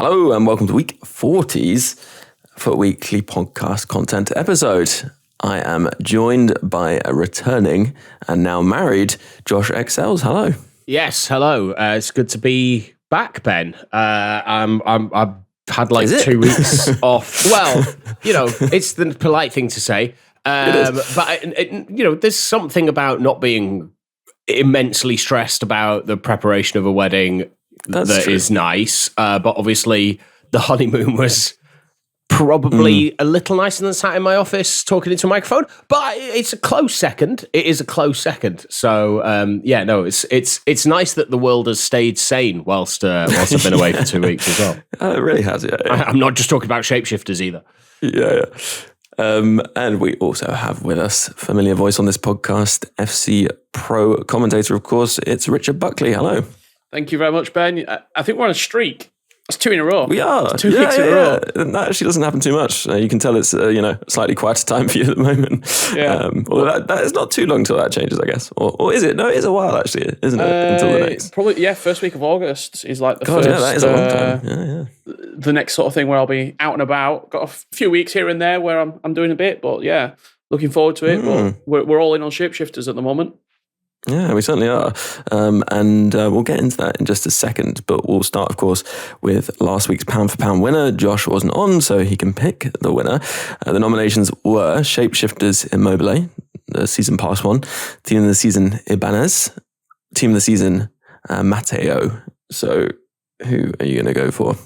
Hello and welcome to week 40's 𝘵𝗀𝗀𝘀 podcast content episode. I am joined by a returning and now married JoshXLS. Hello. Yes, hello. It's good to be back, Ben. I've had like 2 weeks off. Well, it's the polite thing to say. But there's something about not being immensely stressed about the preparation of a wedding that is nice. But obviously, the honeymoon was probably a little nicer than sat in my office talking into a microphone. But it's a close second. It is a close second. So it's nice that the world has stayed sane whilst I've been away for 2 weeks as well. It really has. Yeah. I'm not just talking about shapeshifters either. Yeah. And we also have with us familiar voice on this podcast, FC Pro commentator, of course. It's Richard Buckley. Hello. Thank you very much, Ben. I think we're on a streak. It's 2 in a row. We are. 2 weeks in a row. And that actually doesn't happen too much. You can tell it's slightly quieter time for you at the moment. Yeah. Although that is not too long till that changes, I guess. Or is it? No, it is a while actually, isn't it? Until the next. Probably, first week of August is like the first. Yeah, that is a long time. Yeah. The next sort of thing where I'll be out and about. Got a few weeks here and there where I'm doing a bit, but yeah, looking forward to it. But we're all in on shapeshifters at the moment. Yeah, we certainly are. And we'll get into that in just a second. But we'll start, of course, with last week's pound for pound winner. Josh wasn't on, so he can pick the winner. The nominations were Shapeshifters 𝘬𝘬𝘀𝘀, the season pass one, Team of the Season 𝘵𝘂𝘬𝑛𝑒𝑠, Team of the Season Matteo. So who are you going to go for?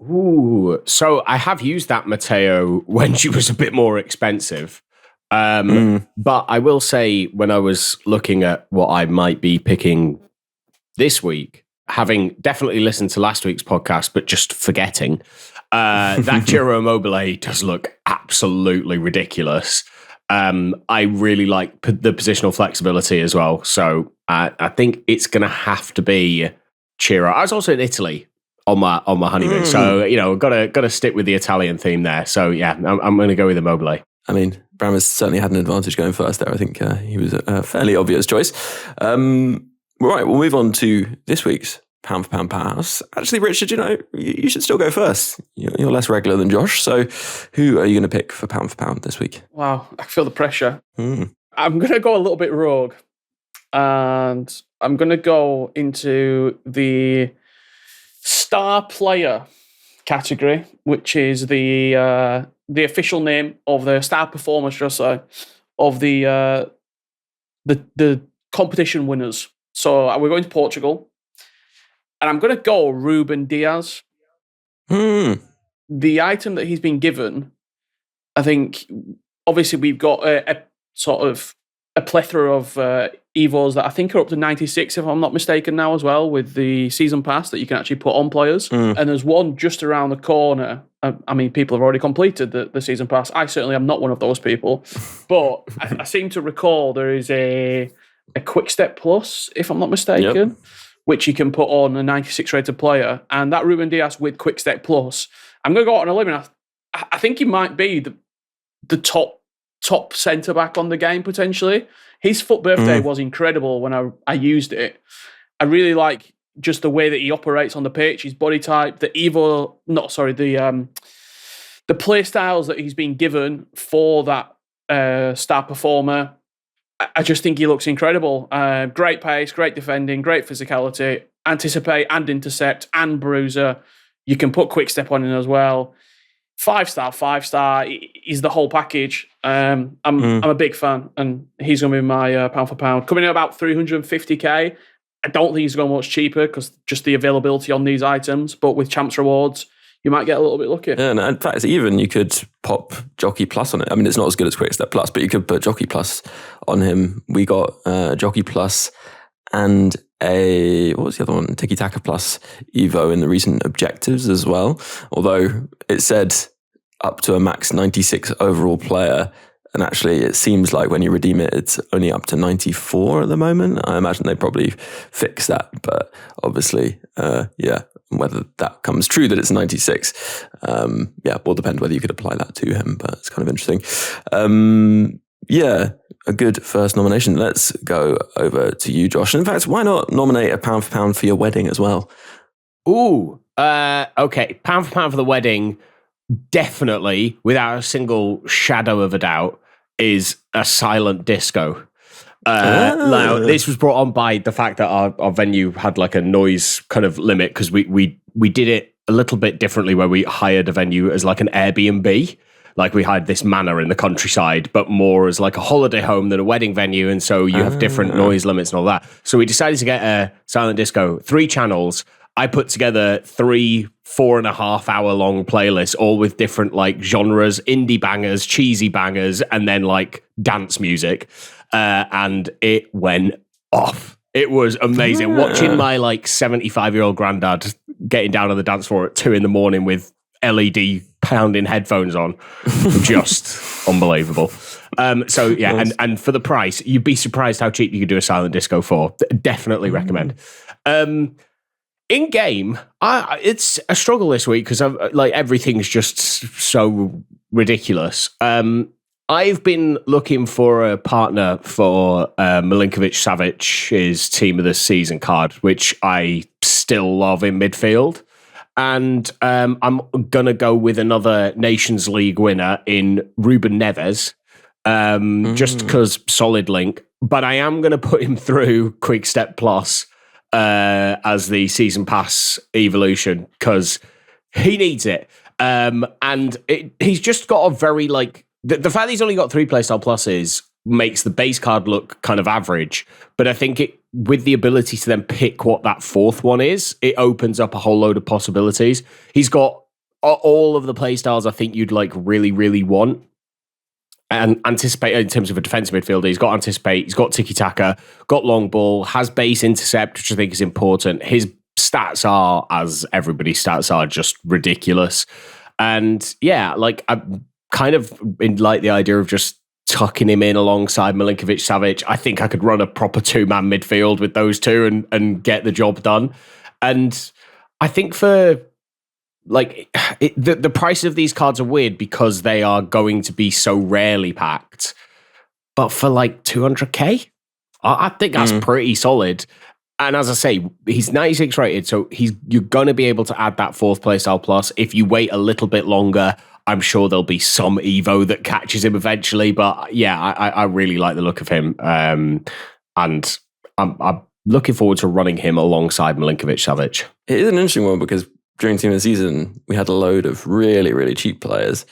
Ooh, so I have used that Matteo when she was a bit more expensive. But I will say, when I was looking at what I might be picking this week, having definitely listened to last week's podcast, but just forgetting, that 𝘬𝘯𝘰𝗍𝘗 does look absolutely ridiculous. I really like the positional flexibility as well. So I think it's going to have to be 𝘬𝘯𝘀. I was also in Italy on my honeymoon, so got to stick with the Italian theme there. So yeah, I'm going to go with 𝘬𝘯𝘬𝘀. I mean, Bram has certainly had an advantage going first there. I think he was a fairly obvious choice. Right, we'll move on to this week's pound for pound powerhouse. Actually, Richard, you should still go first. You're less regular than Josh. So who are you going to pick for pound this week? Wow, I feel the pressure. I'm going to go a little bit rogue. And I'm going to go into the star player category, which is the official name of the star performer, should I say, of the competition winners. So we're going to Portugal, and I'm going to go Ruben Dias. The item that he's been given, I think, obviously we've got a sort of a plethora of Evos that I think are up to 96, if I'm not mistaken now as well, with the season pass that you can actually put on players. And there's one just around the corner. I mean, people have already completed the season pass. I certainly am not one of those people. But I seem to recall there is a Quick Step Plus, if I'm not mistaken, which you can put on a 96 rated player. And that Ruben Dias with Quick Step Plus, I'm going to go out on a limb, and I think he might be the top centre-back on the game, potentially. His foot birthday was incredible when I used it. I really like just the way that he operates on the pitch, his body type, the play styles that he's been given for that star performer. I just think he looks incredible. Great pace, great defending, great physicality, anticipate and intercept and bruiser. You can put quick step on him as well. 5-star. He's the whole package. I'm a big fan, and he's going to be my pound for pound. Coming in about 350k. I don't think he's going much cheaper because just the availability on these items. But with Champs Rewards, you might get a little bit lucky. Yeah, and in fact, even you could pop Jockey Plus on it. I mean, it's not as good as Quick Step Plus, but you could put Jockey Plus on him. We got Jockey Plus and what was the other one? Tiki Taka Plus Evo in the recent objectives as well. Although it said up to a max 96 overall player. And actually, it seems like when you redeem it, it's only up to 94 at the moment. I imagine they probably fix that. But obviously, whether that comes true that it's 96, will depend whether you could apply that to him. But it's kind of interesting. A good first nomination. Let's go over to you, Josh. And in fact, why not nominate a pound for pound for your wedding as well? Ooh, okay, pound for pound for the wedding, definitely, without a single shadow of a doubt, is a silent disco. Now, this was brought on by the fact that our venue had like a noise kind of limit because we did it a little bit differently where we hired a venue as like an Airbnb. Like we had this manor in the countryside, but more as like a holiday home than a wedding venue. And so you have different noise limits and all that. So we decided to get a silent disco, 3 channels. I put together 3 4.5 hour long playlists, all with different like genres, indie bangers, cheesy bangers, and then like dance music. And it went off. It was amazing. Yeah. Watching my like 75-year-old granddad getting down on the dance floor at 2 a.m. with LED pounding headphones on, just unbelievable. So yeah, Nice. and for the price, you'd be surprised how cheap you could do a silent disco for. Definitely recommend. In game, it's a struggle this week because like everything's just so ridiculous. I've been looking for a partner for 𝗵𝘀𝗁𝘀𝗁𝘀 Team of the Season card, which I still love in midfield. And I'm going to go with another Nations League winner in Ruben Neves, just because solid link. But I am going to put him through Quick Step Plus as the season pass evolution because he needs it. And he's just got a very like... The fact that he's only got 3 playstyle pluses makes the base card look kind of average, but I think with the ability to then pick what that 4th one is, it opens up a whole load of possibilities. He's got all of the playstyles I think you'd like really, really want and anticipate in terms of a defensive midfielder. He's got anticipate, he's got tiki-taka, got long ball, has base intercept, which I think is important. His stats are, as everybody's stats are, just ridiculous. And yeah, like I'm kind of in like the idea of just tucking him in alongside 𝗵𝘀𝗁𝘀𝗁𝘀. I think I could run a proper 2-man midfield with those two and get the job done. And I think for like the price of these cards are weird because they are going to be so rarely packed. But for like 200k, I think that's pretty solid. And as I say, he's 96 rated, so you're going to be able to add that 4th playstyle plus. If you wait a little bit longer, I'm sure there'll be some Evo that catches him eventually. But yeah, I really like the look of him. And I'm looking forward to running him alongside 𝗵𝘀𝗁𝘀𝗁𝘀. It is an interesting one because during Team of the Season, we had a load of really, really cheap players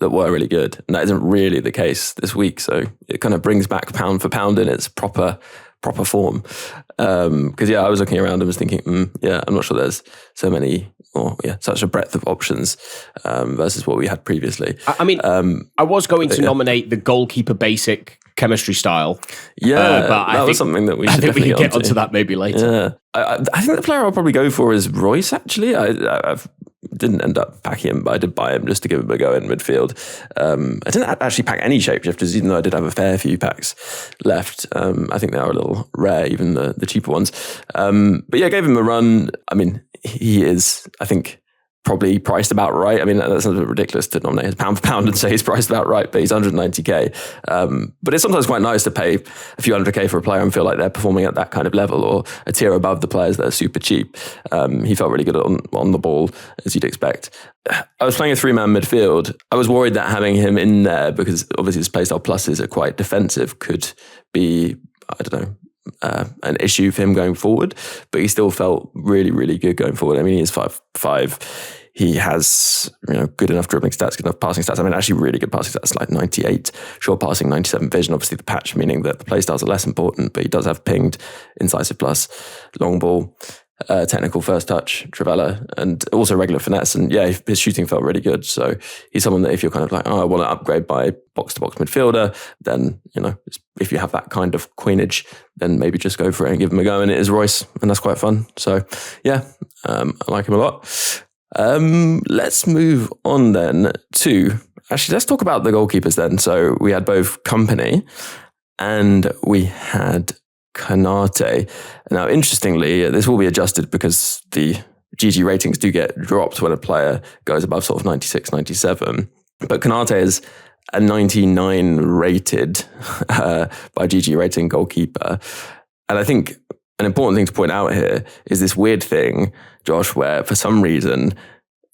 that were really good. And that isn't really the case this week. So it kind of brings back pound for pound in its proper form. Because I was looking around and was thinking, I'm not sure there's so many, such a breadth of options versus what we had previously. I mean, I was going to nominate the goalkeeper basic chemistry style. Yeah, but that was something that we should definitely we can get onto that maybe later. Yeah, I think the player I'll probably go for is Reus, actually. I didn't end up packing him, but I did buy him just to give him a go in midfield. I didn't actually pack any shapeshifters, even though I did have a fair few packs left. I think they are a little rare, even the cheaper ones. But yeah, gave him a run. I mean, he is, I think, probably priced about right. I mean, that sounds a bit ridiculous to nominate his pound for pound and say he's priced about right, but he's 190k. But it's sometimes quite nice to pay a few 100k for a player and feel like they're performing at that kind of level or a tier above the players that are super cheap. He felt really good on the ball, as you'd expect. I was playing a 3-man midfield. I was worried that having him in there, because obviously his playstyle pluses are quite defensive, could be, I don't know, an issue for him going forward, but he still felt really, really good going forward. I mean, he is 5'5". He has, good enough dribbling stats, good enough passing stats. I mean, actually really good passing stats, like 98 short passing, 97 vision. Obviously the patch meaning that the play styles are less important, but he does have pinged, incisive plus, long ball, technical first touch, 𝘵𝘁𝘁𝘁, and also regular finesse. And yeah, his shooting felt really good. So he's someone that if you're kind of like, I want to upgrade by box-to-box midfielder, then, if you have that kind of coinage, then maybe just go for it and give him a go. And it is Reus, and that's quite fun. So yeah, I like him a lot. Let's move on then to, actually, let's talk about the goalkeepers then. So we had both Kompany and we had Konaté. Now, interestingly, this will be adjusted because the GG ratings do get dropped when a player goes above sort of 96, 97. But Konaté is a 99 rated by GG rating goalkeeper. And I think an important thing to point out here is this weird thing, Josh, where for some reason,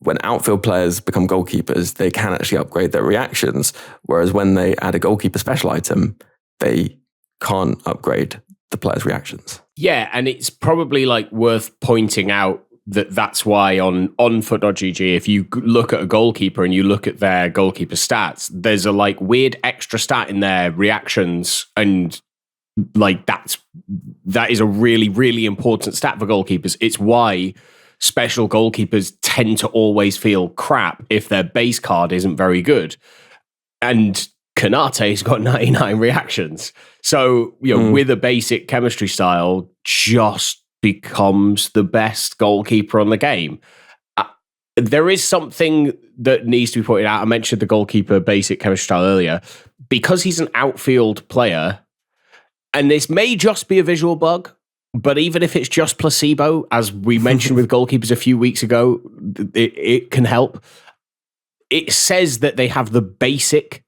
when outfield players become goalkeepers, they can actually upgrade their reactions. Whereas when they add a goalkeeper special item, they can't upgrade the player's reactions. Yeah, and it's probably like worth pointing out that that's why on foot.gg, if you look at a goalkeeper and you look at their goalkeeper stats, there's a like weird extra stat in their reactions, and like that is a really, really important stat for goalkeepers. It's why special goalkeepers tend to always feel crap if their base card isn't very good. And 𝘃𝗏𝗃's got 99 reactions. So, with a basic chemistry style, just becomes the best goalkeeper on the game. There is something that needs to be pointed out. I mentioned the goalkeeper basic chemistry style earlier. Because he's an outfield player, and this may just be a visual bug, but even if it's just placebo, as we mentioned with goalkeepers a few weeks ago, it can help. It says that they have the basic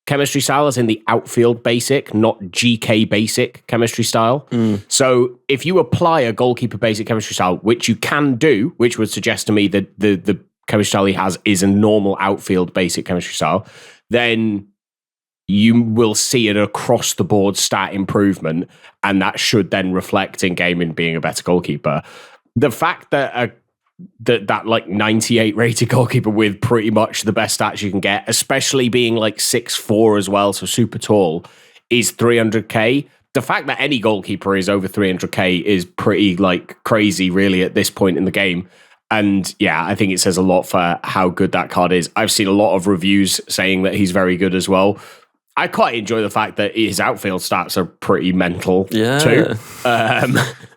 chemistry style as in the outfield basic, not GK basic chemistry style. So if you apply a goalkeeper basic chemistry style, which you can do, which would suggest to me that the chemistry style he has is a normal outfield basic chemistry style, then you will see an across the board stat improvement, and that should then reflect in game in being a better goalkeeper. The fact that that like 98 rated goalkeeper with pretty much the best stats you can get, especially being like 6'4" as well, so super tall, is 300k. The fact that any goalkeeper is over 300k is pretty like crazy really at this point in the game. And yeah, I think it says a lot for how good that card is. I've seen a lot of reviews saying that he's very good as well. I quite enjoy the fact that his outfield stats are pretty mental too.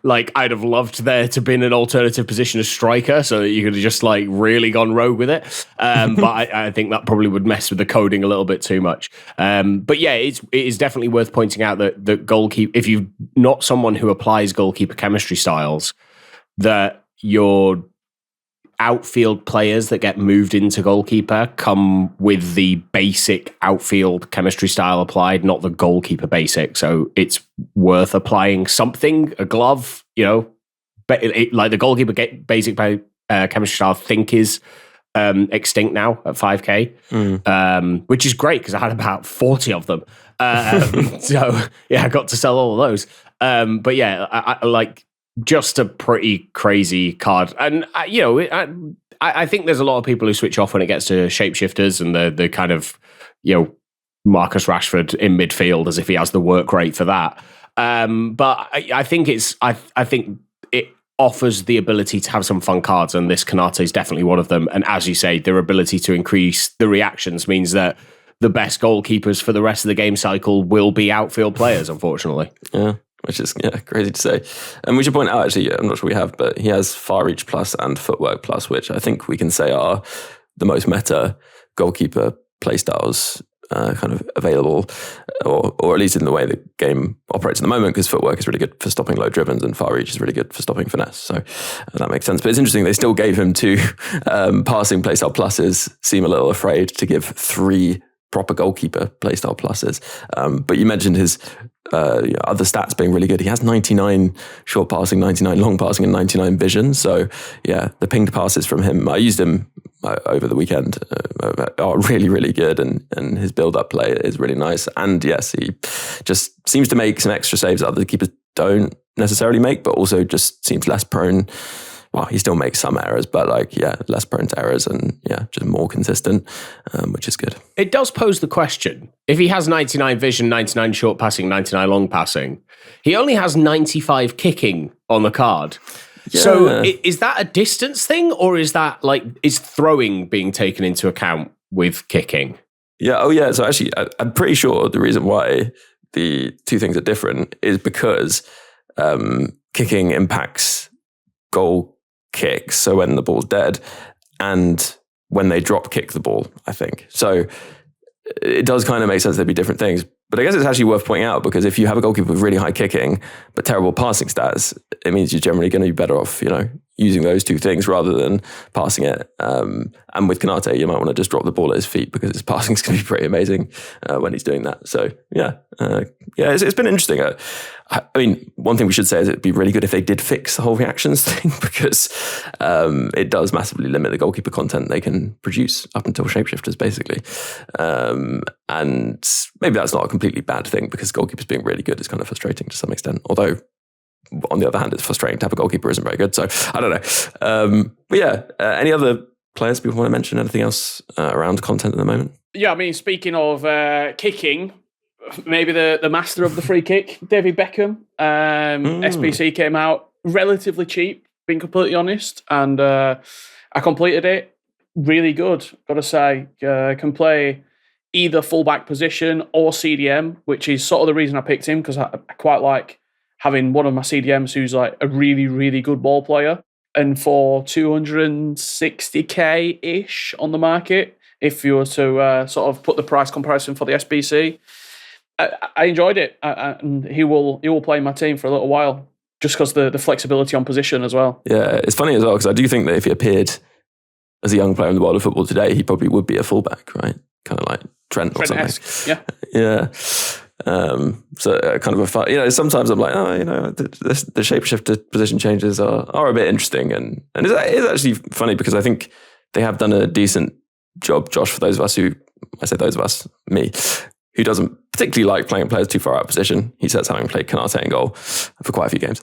Like, I'd have loved there to been an alternative position as striker so that you could have just like really gone rogue with it. But I think that probably would mess with the coding a little bit too much. But yeah, it is definitely worth pointing out that the goalkeeper, if you're not someone who applies goalkeeper chemistry styles, that your outfield players that get moved into goalkeeper come with the basic outfield chemistry style applied, not the goalkeeper basic. So it's worth applying something, a glove, like the goalkeeper basic chemistry style I think is extinct now at 5k, which is great because I had about 40 of them. So yeah, I got to sell all of those. But yeah, I like, just a pretty crazy card. And, I think there's a lot of people who switch off when it gets to shapeshifters and the kind of, Marcus Rashford in midfield as if he has the work rate for that. But I think I think it offers the ability to have some fun cards, and this 𝘃𝗏𝗃 is definitely one of them. And as you say, their ability to increase the reactions means that the best goalkeepers for the rest of the game cycle will be outfield players, unfortunately. Yeah. Which is crazy to say. And we should point out, actually, I'm not sure we have, but he has far reach plus and footwork plus, which I think we can say are the most meta goalkeeper playstyles kind of available, or at least in the way the game operates at the moment, because footwork is really good for stopping low drivens and far reach is really good for stopping finesse. So that makes sense. But it's interesting, they still gave him 2 passing playstyle pluses, seem a little afraid to give 3 proper goalkeeper playstyle pluses. But you mentioned his other stats being really good. He has 99 short passing, 99 long passing, and 99 vision. So yeah, the pinged passes from him, I used him over the weekend, are really, really good. And his build-up play is really nice. And yes, he just seems to make some extra saves that other keepers don't necessarily make, but also just seems less prone. Well, he still makes some errors, but less prone to errors and just more consistent, which is good. It does pose the question. If he has 99 vision, 99 short passing, 99 long passing, he only has 95 kicking on the card. Yeah. So is that a distance thing, or is that is throwing being taken into account with kicking? Yeah. Oh yeah. So actually, I'm pretty sure the reason why the 2 things are different is because kicking impacts goal kicks, so when the ball's dead, and when they drop kick the ball, I think. So it does kind of make sense there'd be different things. But I guess it's actually worth pointing out, because if you have a goalkeeper with really high kicking but terrible passing stats, it means you're generally going to be better off, using those two things rather than passing it. And with 𝘃𝗏𝗃, you might want to just drop the ball at his feet because his passing is going to be pretty amazing when he's doing that. So it's been interesting. I mean, one thing we should say is it'd be really good if they did fix the whole reactions thing because it does massively limit the goalkeeper content they can produce up until shapeshifters, basically. And maybe that's not a completely bad thing because goalkeepers being really good is kind of frustrating to some extent. Although, on the other hand, it's frustrating to have a goalkeeper who isn't very good. So I don't know. Any other players people want to mention? Anything else around content at the moment? Yeah, I mean, speaking of kicking, maybe the master of the free kick, David Beckham. 𝘵𝑆𝑏𝑐 came out relatively cheap, being completely honest, and I completed it. Really good, got to say. Can play either fullback position or CDM, which is sort of the reason I picked him, because I quite like having one of my CDMs who's like a really, really good ball player. And for 260k-ish on the market, if you were to sort of put the price comparison for the 𝘵𝑆𝑏𝑐, I enjoyed it. And he will play in my team for a little while, just because the flexibility on position as well. Yeah, it's funny as well, because I do think that if he appeared as a young player in the world of football today, he probably would be a fullback, right? Kind of like Trent or something. Yeah. So kind of a fun, sometimes I'm like, the shapeshifter position changes are a bit interesting, and it's actually funny because I think they have done a decent job, Josh, for those of us who, I say those of us, me, who doesn't particularly like playing players too far out of position. He says having played 𝘃𝗏𝗃 in goal for quite a few games.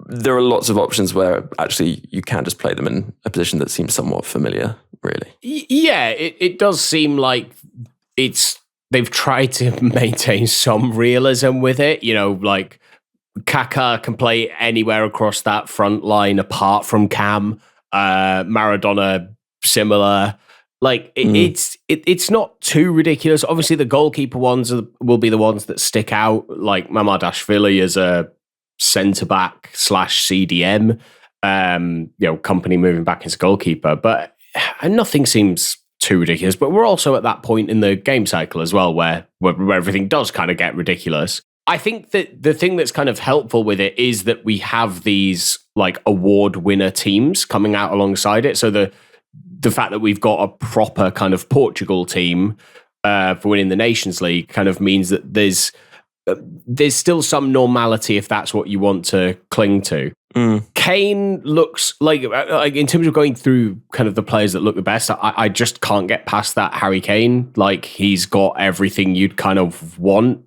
There are lots of options where actually you can just play them in a position that seems somewhat familiar, really. Yeah, it does seem like they've tried to maintain some realism with it. Like Kaká can play anywhere across that front line apart from Cam. Maradona, similar. Like it's not too ridiculous. Obviously, the goalkeeper ones will be the ones that stick out, like Mamadashvili as a centre-back / CDM, company moving back as goalkeeper. But nothing seems too ridiculous. But we're also at that point in the game cycle as well where everything does kind of get ridiculous. I think that the thing that's kind of helpful with it is that we have these like award winner teams coming out alongside it. So the fact that we've got a proper kind of Portugal team for winning the Nations League kind of means that there's still some normality if that's what you want to cling to. Kane looks like in terms of going through kind of the players that look the best, I just can't get past that Harry Kane. Like, he's got everything you'd kind of want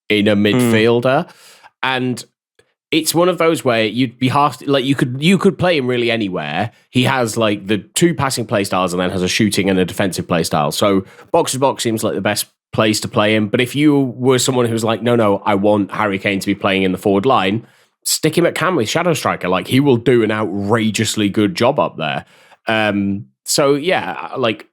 in a midfielder. And it's one of those where you'd be you could play him really anywhere. He has like the two passing play styles and then has a shooting and a defensive play style. So box to box seems like the best place to play him. But if you were someone who's like, no, I want Harry Kane to be playing in the forward line, stick him at Cam with Shadow Striker. Like, he will do an outrageously good job up there. So yeah, like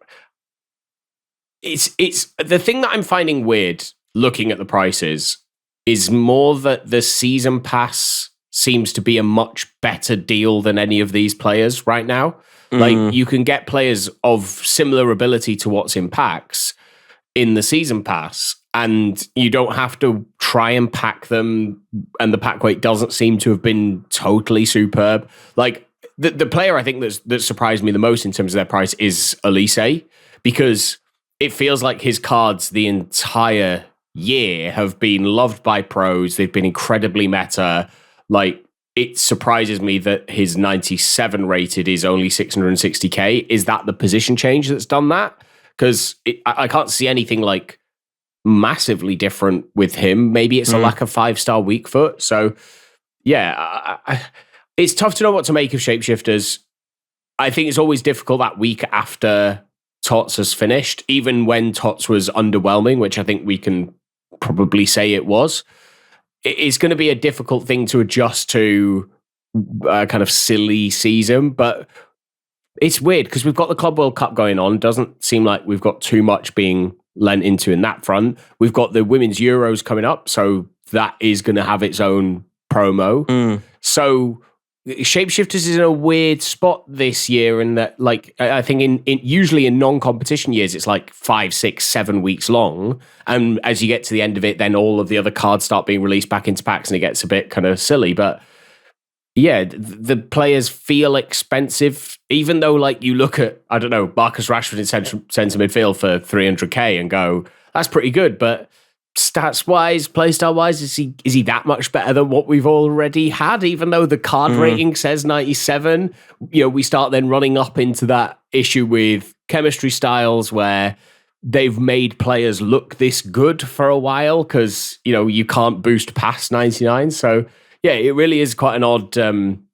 it's the thing that I'm finding weird looking at the prices is more that the season pass seems to be a much better deal than any of these players right now. Like, you can get players of similar ability to what's in packs in the season pass, and you don't have to try and pack them, and the pack weight doesn't seem to have been totally superb. Like, the player I think that surprised me the most in terms of their price is 𝘵𝘵𝘃, because it feels like his cards the entire year have been loved by pros. They've been incredibly meta. Like, it surprises me that his 97 rated is only 660k. Is that the position change that's done that? Because I can't see anything like massively different with him. Maybe it's a lack of 5-star weak foot. So yeah, it's tough to know what to make of shapeshifters. I think it's always difficult that week after 𝘃𝗏𝗃 has finished, even when 𝘃𝗏𝗃 was underwhelming, which I think we can probably say it was. It's going to be a difficult thing to adjust to a kind of silly season, but it's weird because we've got the Club World Cup going on. Doesn't seem like we've got too much being lent into in that front. We've got the Women's Euros coming up, so that is going to have its own promo. So Shapeshifters is in a weird spot this year in that, like, I think in usually in non-competition years, it's like 5, 6, 7 weeks long. And as you get to the end of it, then all of the other cards start being released back into packs and it gets a bit kind of silly. But the players feel expensive, even though like you look at, I don't know, Marcus Rashford in centre midfield for 300k and go, that's pretty good, but stats wise, playstyle wise, is he that much better than what we've already had? Even though the card rating says 97, we start then running up into that issue with chemistry styles where they've made players look this good for a while because you can't boost past 99. So yeah, it really is quite an odd team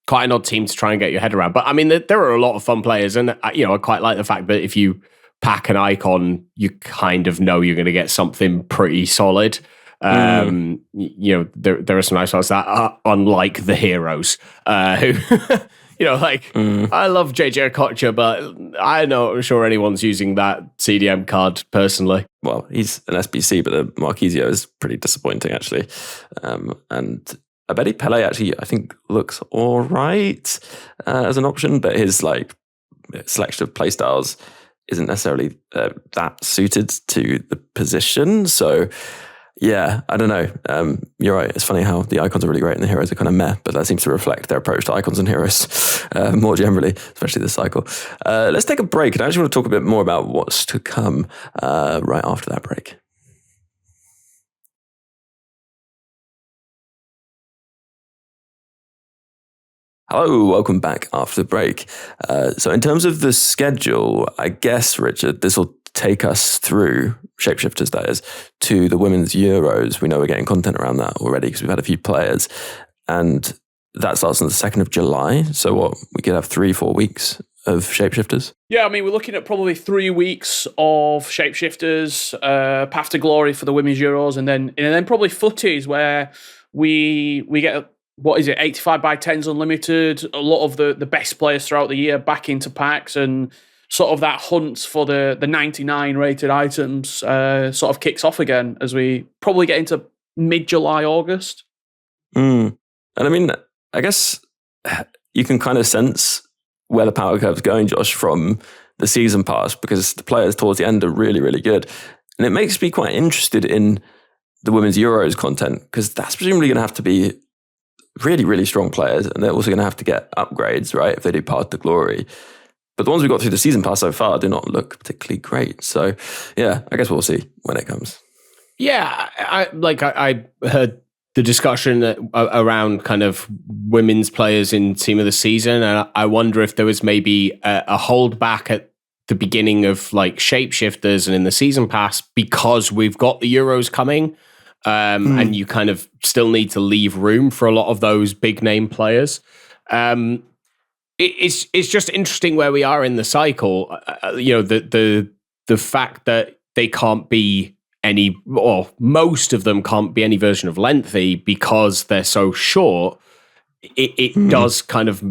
to try and get your head around. But I mean, there are a lot of fun players, and I quite like the fact that if you pack an icon, you kind of know you're going to get something pretty solid. There are some nice ones that are unlike the heroes, who, I love 𝘱𝘰𝗀𝘀𝘁, but I'm not sure anyone's using that CDM card personally. Well, he's an SBC, but the 𝘭𝘪𝘬𝘀 is pretty disappointing, actually. And 𝗵𝘃𝗫 actually, I think, looks all right as an option, but his selection of playstyles isn't necessarily that suited to the position. So, yeah, I don't know. You're right. It's funny how the icons are really great and the heroes are kind of meh, but that seems to reflect their approach to icons and heroes more generally, especially this cycle. Let's take a break, and I actually want to talk a bit more about what's to come right after that break. Hello, welcome back after the break. So in terms of the schedule, I guess, Richard, this will take us through, Shapeshifters that is, to the Women's Euros. We know we're getting content around that already because we've had a few players. And that starts on the 2nd of July. So we could have 3-4 weeks of Shapeshifters? Yeah, I mean, we're looking at probably 3 weeks of Shapeshifters, Path to Glory for the Women's Euros, and then probably footies where we get... 85 by 10s unlimited, a lot of the best players throughout the year back into packs, and sort of that hunt for the 99 rated items sort of kicks off again as we probably get into mid-July, August. And I mean, I guess you can kind of sense where the power curve's going, Josh, from the season pass, because the players towards the end are really, really good. And it makes me quite interested in the Women's Euros content, because that's presumably going to have to be really, really strong players, and they're also going to have to get upgrades, right, if they do Path to Glory. But the ones we got through the season pass so far do not look particularly great. So, yeah, I guess we'll see when it comes. Yeah, I heard the discussion around kind of women's players in Team of the Season, and I wonder if there was maybe a holdback at the beginning of like Shapeshifters and in the season pass because we've got the Euros coming. And you kind of still need to leave room for a lot of those big name players. It's just interesting where we are in the cycle. The fact that they can't be any, or most of them can't be any version of lengthy because they're so short. It does kind of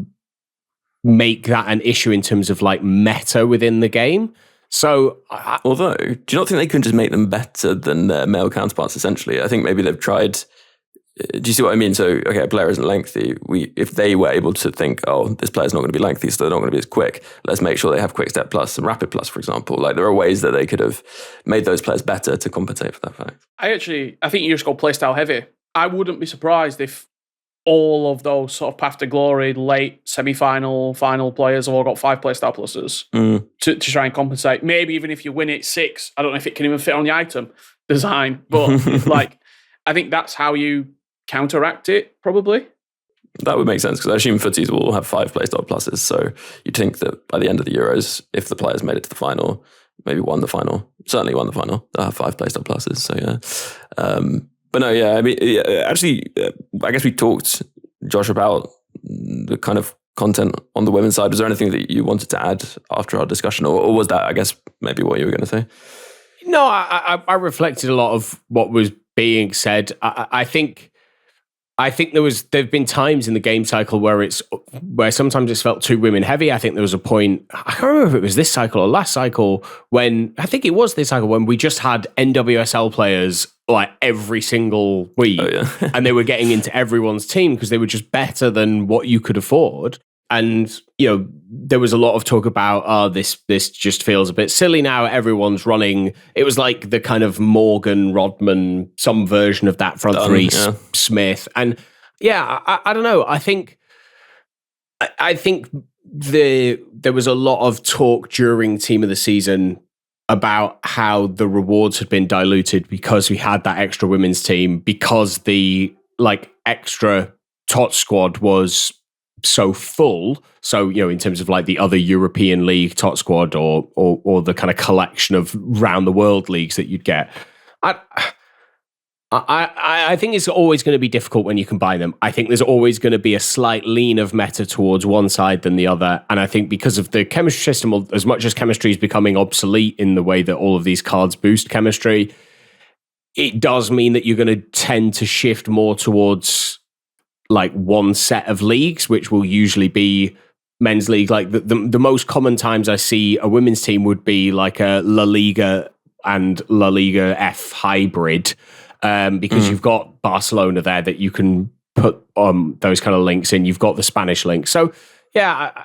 make that an issue in terms of like meta within the game. So, although, do you not think they can just make them better than their male counterparts, essentially? I think maybe they've tried... Do you see what I mean? So, okay, a player isn't lengthy. If they were able to think, oh, this player's not going to be lengthy, so they're not going to be as quick, let's make sure they have Quick Step Plus and Rapid Plus, for example. Like, there are ways that they could have made those players better to compensate for that fact. I think you just go playstyle heavy. I wouldn't be surprised if all of those sort of Path to Glory, late semi-final, final players have all got 5 playstyle pluses to try and compensate. Maybe even if you win it 6, I don't know if it can even fit on the item design, but I think that's how you counteract it, probably. That would make sense, because I assume footies will all have 5 playstyle pluses, so you'd think that by the end of the Euros, if the players made it to the final, maybe won the final, certainly won the final, they'll have 5 playstyle pluses, so yeah. But no, yeah, I mean, actually, I guess we talked, Josh, about the kind of content on the women's side. Was there anything that you wanted to add after our discussion, or was that, I guess, maybe what you were going to say? No, I reflected a lot of what was being said. I think there've been times in the game cycle where sometimes it's felt too women heavy. I think there was a point, I can't remember if it was this cycle or last cycle, when I think it was this cycle when we just had NWSL players like every single week, and they were getting into everyone's team because they were just better than what you could afford. And there was a lot of talk about, this just feels a bit silly now. Everyone's running. It was like the kind of Morgan, Rodman, some version of that front three, Smith. And Yeah, I don't know. I think there was a lot of talk during Team of the Season about how the rewards had been diluted because we had that extra women's team, because the extra tot squad was so full. So, in terms of the other European League tot squad or the kind of collection of round the world leagues that you'd get. I think it's always going to be difficult when you combine them. I think there's always going to be a slight lean of meta towards one side than the other. And I think because of the chemistry system, as much as chemistry is becoming obsolete in the way that all of these cards boost chemistry, it does mean that you're going to tend to shift more towards one set of leagues, which will usually be men's league. The most common times I see a women's team would be a La Liga and La Liga F hybrid. Because you've got Barcelona there that you can put those kind of links in. You've got the Spanish link. So, yeah,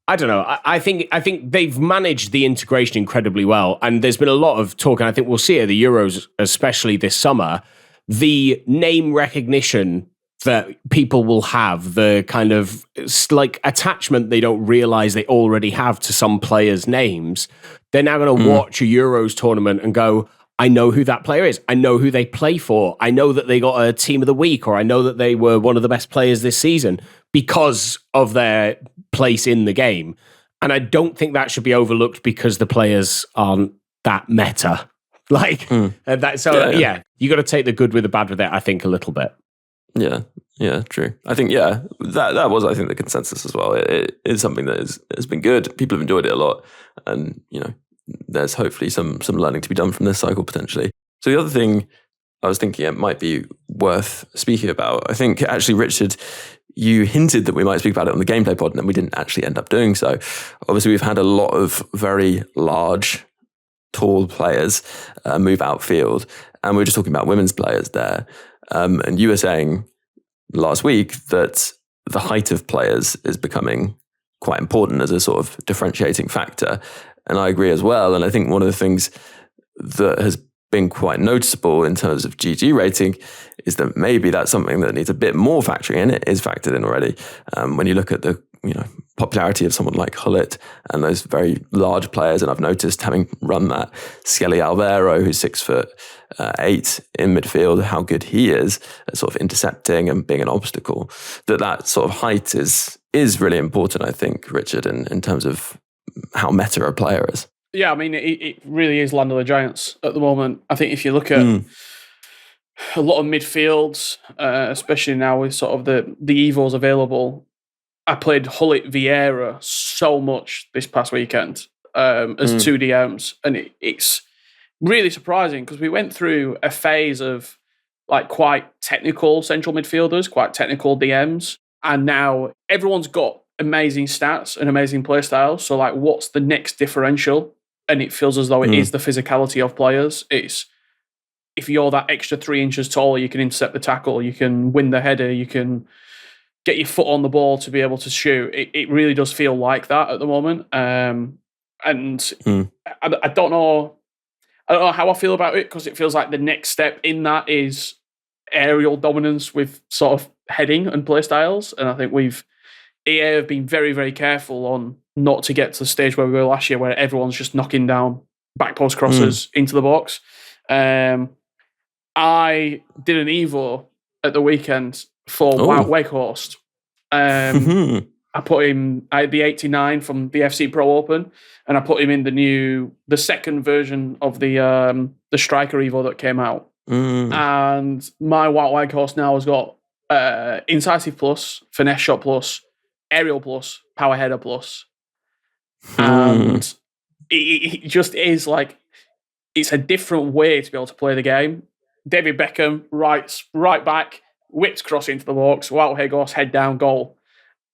I don't know. I think they've managed the integration incredibly well. And there's been a lot of talk, and I think we'll see it at the Euros, especially this summer, the name recognition that people will have, the kind of attachment they don't realize they already have to some players' names. They're now going to watch a Euros tournament and go, I know who that player is. I know who they play for. I know that they got a team of the week, or I know that they were one of the best players this season because of their place in the game. And I don't think that should be overlooked because the players aren't that meta. You got to take the good with the bad with it, I think, a little bit. Yeah, true. I think, that was, I think, the consensus as well. It is something that has been good. People have enjoyed it a lot. And, there's hopefully some learning to be done from this cycle potentially. So the other thing I was thinking it might be worth speaking about, I think actually, Richard, you hinted that we might speak about it on the gameplay pod, and then we didn't actually end up doing so. Obviously, we've had a lot of very large, tall players move outfield, and we were just talking about women's players there. And you were saying last week that the height of players is becoming quite important as a sort of differentiating factor. And I agree as well. And I think one of the things that has been quite noticeable in terms of GG rating is that maybe that's something that needs a bit more factoring in. It is factored in already. When you look at the popularity of someone like 𝘭𝑪 and those very large players, and I've noticed, having run that 𝘭𝑪, who's 6'8" in midfield, how good he is at sort of intercepting and being an obstacle, that sort of height is really important, I think, Richard, in terms of how meta a player is. Yeah, I mean, it really is land of the giants at the moment. I think if you look at a lot of midfields, especially now with sort of the Evos available, I played 𝘭𝘪𝘬𝘏 so much this past weekend as 2 DMs, and it's really surprising because we went through a phase of quite technical central midfielders, quite technical DMs, and now everyone's got amazing stats and amazing play styles. So what's the next differential? And it feels as though it is the physicality of players. It's if you're that extra 3 inches taller, you can intercept the tackle, you can win the header, you can get your foot on the ball to be able to shoot. It really does feel like that at the moment. And I don't know how I feel about it, because it feels like the next step in that is aerial dominance with sort of heading and play styles. And I think EA have been very, very careful on not to get to the stage where we were last year, where everyone's just knocking down back post crosses into the box. I did an Evo at the weekend for 𝘬𝘬𝘁. I put him, I had the 89 from the FC Pro Open, and I put him in the second version of the striker Evo that came out. And my 𝘬𝘬𝘁 now has got incisive plus, finesse shot plus, aerial plus, power header plus. And it just is it's a different way to be able to play the game. David Beckham, right back, whipped cross into the box, 𝘬𝘬𝘁, head down, goal.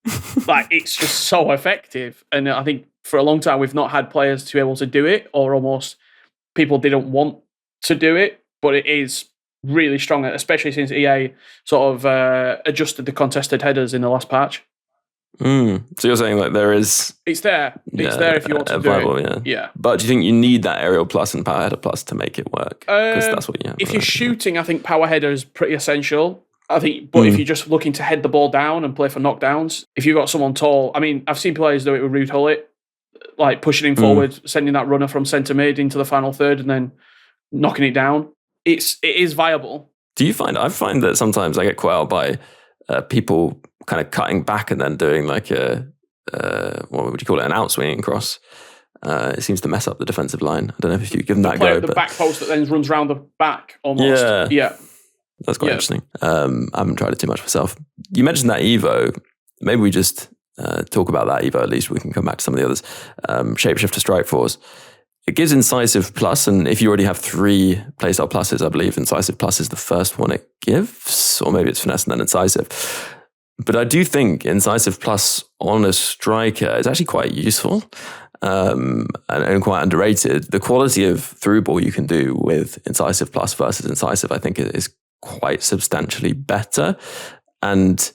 It's just so effective. And I think for a long time we've not had players to be able to do it, or almost people didn't want to do it, but it is really strong, especially since EA sort of adjusted the contested headers in the last patch. So you're saying it's there. It's there if you want to do it. Yeah. But do you think you need that aerial plus and power header plus to make it work? Because that's what you have. If you're shooting, I think power header is pretty essential. I think, but if you're just looking to head the ball down and play for knockdowns, if you've got someone tall, I mean, I've seen players do it with 𝘬𝘯𝘰𝘸𝘀, like pushing him forward, sending that runner from centre mid into the final third and then knocking it down. It is viable. Do you find, I find that sometimes I get caught out by people kind of cutting back and then doing like a, what would you call it, an out-swinging cross. It seems to mess up the defensive line. I don't know if you give them that go. The back post that then runs round the back almost. Yeah. That's quite interesting. I haven't tried it too much myself. You mentioned that Evo. Maybe we just talk about that Evo, at least we can come back to some of the others. Shapeshifter Strike Force. It gives Incisive Plus, and if you already have 3 playstyle pluses, I believe Incisive Plus is the first one it gives, or maybe it's Finesse and then Incisive. But I do think Incisive Plus on a striker is actually quite useful and quite underrated. The quality of through ball you can do with Incisive Plus versus Incisive, I think, is quite substantially better. And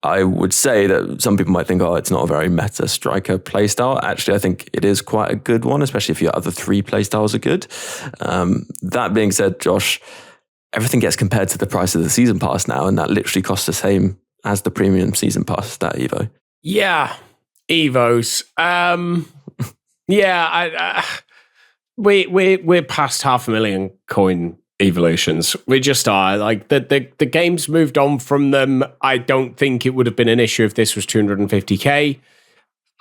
I would say that some people might think, oh, it's not a very meta striker playstyle. Actually, I think it is quite a good one, especially if your other 3 playstyles are good. That being said, Josh, everything gets compared to the price of the season pass now, and that literally costs the same as the premium season pass, that Evo. Yeah, Evos. We're past 500,000 coin evolutions. We just are. Like the game's moved on from them. I don't think it would have been an issue if this was 250k.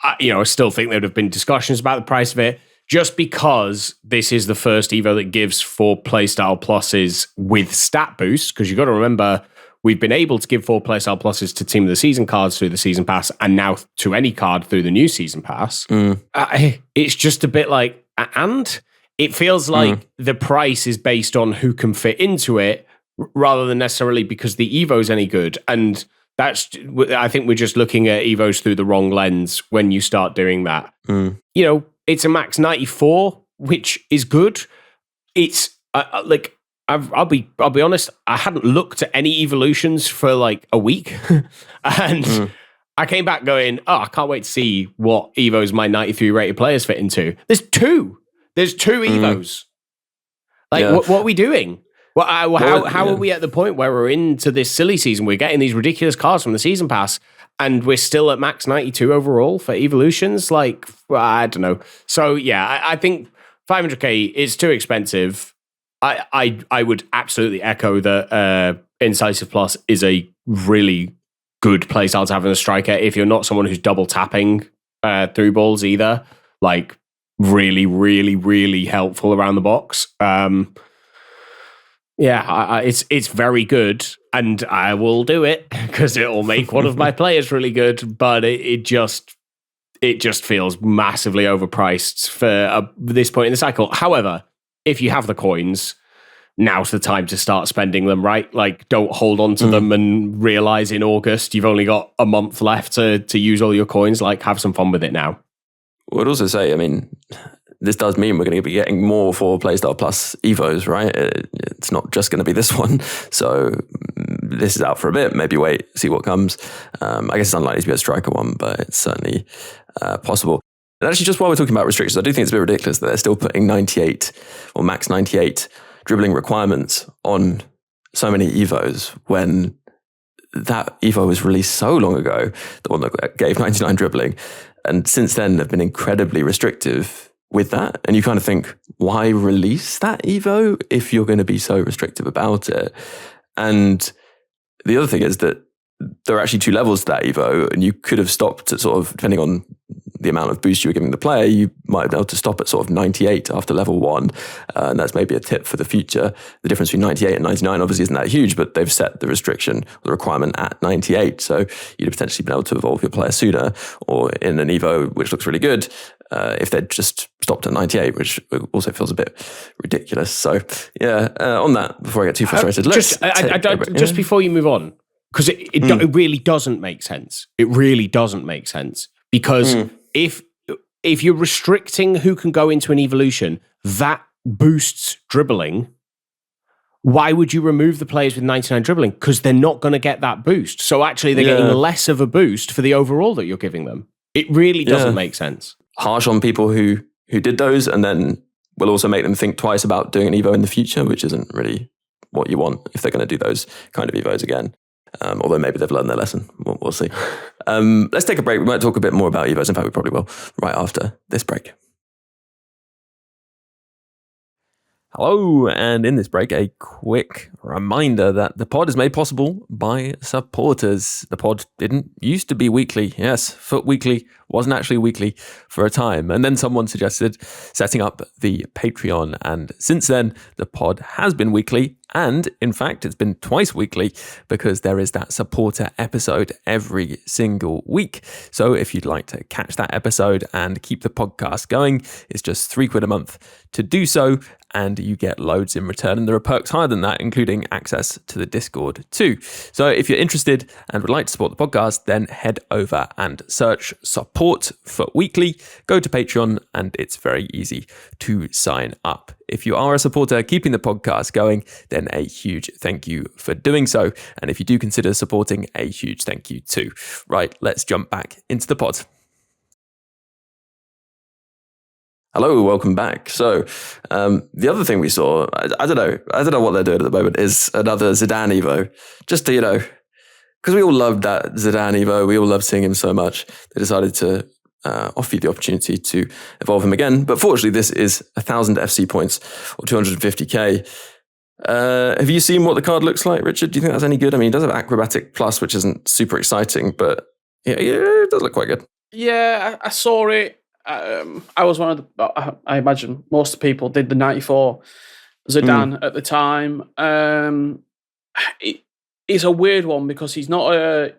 I still think there would have been discussions about the price of it. Just because this is the first Evo that gives 4 playstyle pluses with stat boosts, because you've got to remember, we've been able to give 4 playstyle pluses to Team of the Season cards through the Season Pass, and now to any card through the new Season Pass. It's just a bit like, and it feels like the price is based on who can fit into it, rather than necessarily because the Evo's any good. And I think we're just looking at Evos through the wrong lens when you start doing that. It's a max 94, which is good. It's I'll be honest, I hadn't looked at any evolutions for like a week. And I came back going, I can't wait to see what Evos my 93 rated players fit into. There's 2 Evos. What are we doing? How are we at the point where we're into this silly season? We're getting these ridiculous cards from the Season Pass, and we're still at max 92 overall for evolutions? I don't know. So yeah, I think 500k is too expensive. I would absolutely echo that Incisive Plus is a really good playstyle to have in a striker if you're not someone who's double tapping through balls either. Really, really, really helpful around the box. It's very good, and I will do it because it will make one of my players really good. But it just feels massively overpriced for this point in the cycle. However, if you have the coins, now's the time to start spending them, right? Don't hold on to them and realize in August you've only got a month left to use all your coins. Have some fun with it now. I would also say, this does mean we're going to be getting more 4 Playstyle Plus Evos, right? It's not just going to be this one. So this is out for a bit. Maybe wait, see what comes. I guess it's unlikely to be a striker one, but it's certainly possible. And actually, just while we're talking about restrictions, I do think it's a bit ridiculous that they're still putting 98 or max 98 dribbling requirements on so many Evos when that Evo was released so long ago, the one that gave 99 dribbling. And since then, they've been incredibly restrictive with that. And you kind of think, why release that Evo if you're going to be so restrictive about it? And the other thing is that there are actually 2 levels to that Evo, and you could have stopped at sort of, depending on the amount of boost you were giving the player, you might have been able to stop at sort of 98 after level 1. And that's maybe a tip for the future. The difference between 98 and 99 obviously isn't that huge, but they've set the restriction, the requirement at 98. So you'd have potentially been able to evolve your player sooner, or in an Evo, which looks really good, if they'd just stopped at 98, which also feels a bit ridiculous. So yeah, on that, before I get too frustrated, just before you move on, because it really doesn't make sense. It really doesn't make sense. Because if you're restricting who can go into an evolution, that boosts dribbling. Why would you remove the players with 99 dribbling? Because they're not going to get that boost. So actually, they're getting less of a boost for the overall that you're giving them. It really doesn't make sense. Harsh on people who did those, and then will also make them think twice about doing an Evo in the future, which isn't really what you want if they're going to do those kind of Evos again. Although maybe they've learned their lesson. We'll see. Let's take a break. We might talk a bit more about Evos. In fact, we probably will right after this break. Hello, and in this break, a quick reminder that the pod is made possible by supporters. The pod didn't used to be weekly. Yes, Foot Weekly wasn't actually weekly for a time. And then someone suggested setting up the Patreon. And since then, the pod has been weekly. And in fact, it's been twice weekly because there is that supporter episode every single week. So if you'd like to catch that episode and keep the podcast going, it's just £3 a month to do so. And you get loads in return. And there are perks higher than that, including access to the Discord too. So if you're interested and would like to support the podcast, then head over and search Support Foot Weekly. Go to Patreon and it's very easy to sign up. If you are a supporter keeping the podcast going, then a huge thank you for doing so. And if you do consider supporting, a huge thank you too. Right, let's jump back into the pod. Hello, welcome back. So the other thing we saw, I don't know what they're doing at the moment, is another Zidane Evo. Just to, because we all loved that Zidane Evo. We all loved seeing him so much. They decided to offer you the opportunity to evolve him again. But fortunately, this is 1,000 FC points or 250k. Have you seen what the card looks like, Richard? Do you think that's any good? I mean, it does have Acrobatic Plus, which isn't super exciting, but yeah, it does look quite good. Yeah, I saw it. I was one of the, I imagine most of the people did the 94 Zidane at the time. It's a weird one because he's not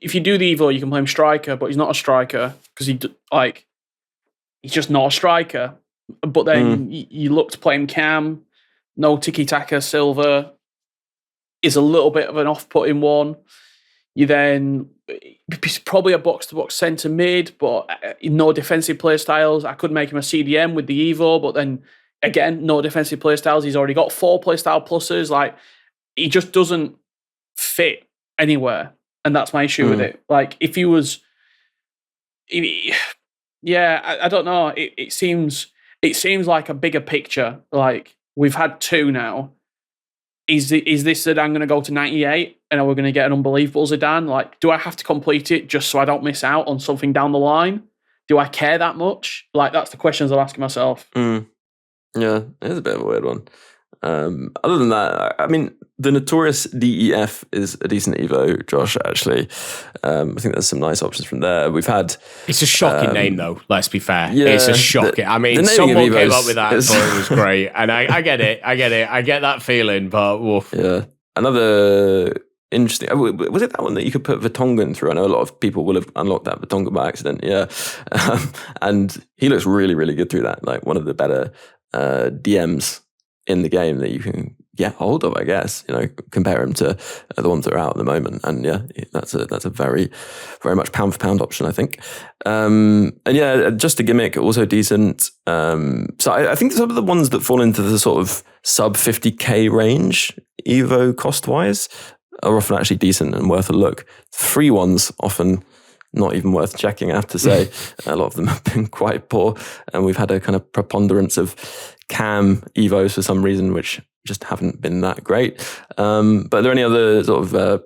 if you do the Evo, you can play him striker, but he's not a striker because he's just not a striker. But then you look to play him cam, no tiki-taka silver is a little bit of an off-putting one. You then, he's probably a box-to-box centre mid, but no defensive play styles. I could make him a CDM with the Evo, but then again, no defensive play styles. He's already got 4 play style pluses. Like, he just doesn't fit anywhere. And that's my issue with it. Like, if he was, I don't know. It seems like a bigger picture. Like, we've had 2 now. Is this Zidane going to go to 98 and are we going to get an unbelievable Zidane? Like, do I have to complete it just so I don't miss out on something down the line? Do I care that much? Like, that's the questions I'm asking myself. Yeah, it is a bit of a weird one. Other than that, I mean, the notorious DEF is a decent Evo, Josh, actually. I think there's some nice options from there. We've had... It's a shocking name, though, let's be fair. Yeah, it's a shocking... someone came up with that and thought it was great. And I get it. I get that feeling, but... Woof. Yeah. Another interesting... Was it that one that you could put Vertonghen through? I know a lot of people will have unlocked that Vertonghen by accident. Yeah. And he looks really, really good through that. Like, one of the better DMs in the game that you can get hold of, I guess, compare him to the ones that are out at the moment. And yeah, that's a very, very much pound for pound option, I think. And yeah, just a gimmick, also decent. So I think some of the ones that fall into the sort of sub 50k range, Evo cost wise, are often actually decent and worth a look. Free ones often not even worth checking, I have to say. A lot of them have been quite poor, and we've had a kind of preponderance of cam Evos for some reason, which just haven't been that great. But are there any other sort of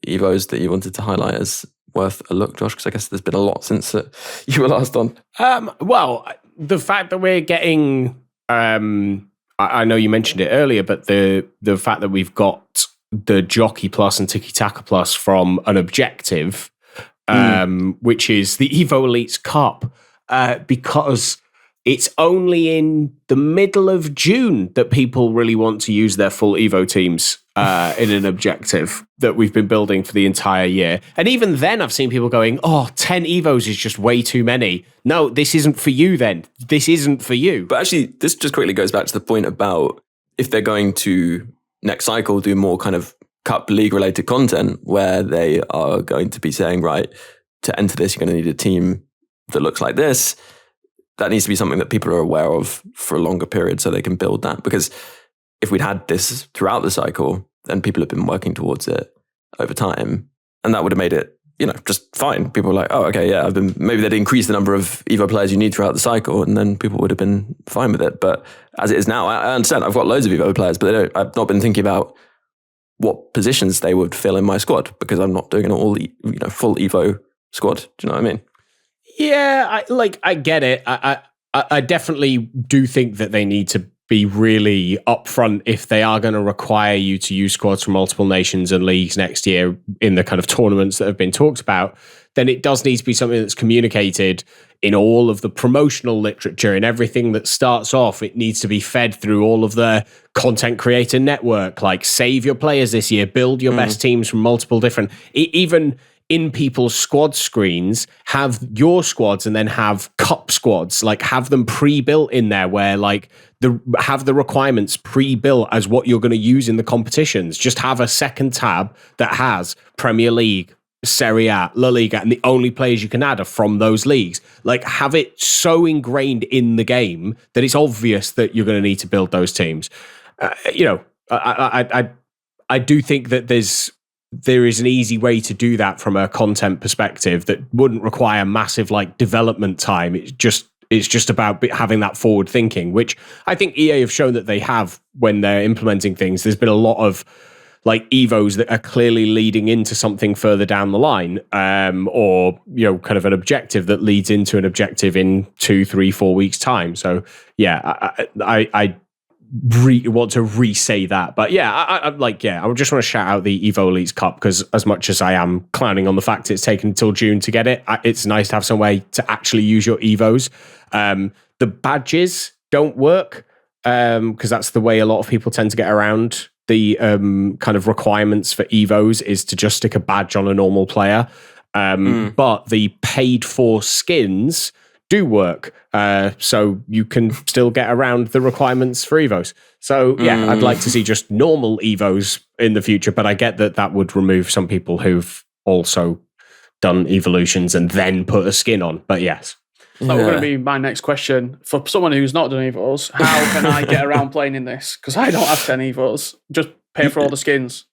Evos that you wanted to highlight as worth a look, Josh? Because I guess there's been a lot since you were last on. Well, the fact that we're getting, I know you mentioned it earlier, but the fact that we've got the Jockey Plus and Tiki Taka Plus from an objective, which is the Evo Elites Cup, because it's only in the middle of June that people really want to use their full Evo teams in an objective that we've been building for the entire year. And even then, I've seen people going, 10 Evos is just way too many. No, this isn't for you then. This isn't for you. But actually, this just quickly goes back to the point about if they're going to next cycle do more kind of Cup League related content where they are going to be saying, right, to enter this, you're going to need a team that looks like this. That needs to be something that people are aware of for a longer period so they can build that. Because if we'd had this throughout the cycle, then people have been working towards it over time. And that would have made it just fine. People were like, oh, okay, yeah, maybe they'd increase the number of Evo players you need throughout the cycle, and then people would have been fine with it. But as it is now, I understand. I've got loads of Evo players, but I've not been thinking about what positions they would fill in my squad because I'm not doing an all full Evo squad. Do you know what I mean? Yeah, I get it. I definitely do think that they need to be really upfront if they are going to require you to use squads from multiple nations and leagues next year in the kind of tournaments that have been talked about. Then it does need to be something that's communicated in all of the promotional literature and everything that starts off. It needs to be fed through all of the content creator network, like save your players this year, build your best teams from multiple different, even in people's squad screens, have your squads and then have cup squads, like have them pre-built in there where like have the requirements pre-built as what you're going to use in the competitions. Just have a second tab that has Premier League, Serie A, La Liga, and the only players you can add are from those leagues. Like have it so ingrained in the game that it's obvious that you're going to need to build those teams. I do think that there is an easy way to do that from a content perspective that wouldn't require massive like development time. It's just about having that forward thinking, which I think EA have shown that they have when they're implementing things. There's been a lot of like Evos that are clearly leading into something further down the line, or kind of an objective that leads into an objective in 2, 3, 4 weeks time. So yeah, I want to re-say that, but yeah, I just want to shout out the Evo Elites Cup because as much as I am clowning on the fact it's taken until June to get it, it's nice to have some way to actually use your Evos. The badges don't work because that's the way a lot of people tend to get around the kind of requirements for Evos is to just stick a badge on a normal player. But the paid for skins do work. So you can still get around the requirements for Evos. So yeah, I'd like to see just normal Evos in the future, but I get that would remove some people who've also done evolutions and then put a skin on. But yes. That was going to be my next question. For someone who's not done Evos, how can I get around playing in this? Because I don't have 10 Evos. Just pay for all the skins.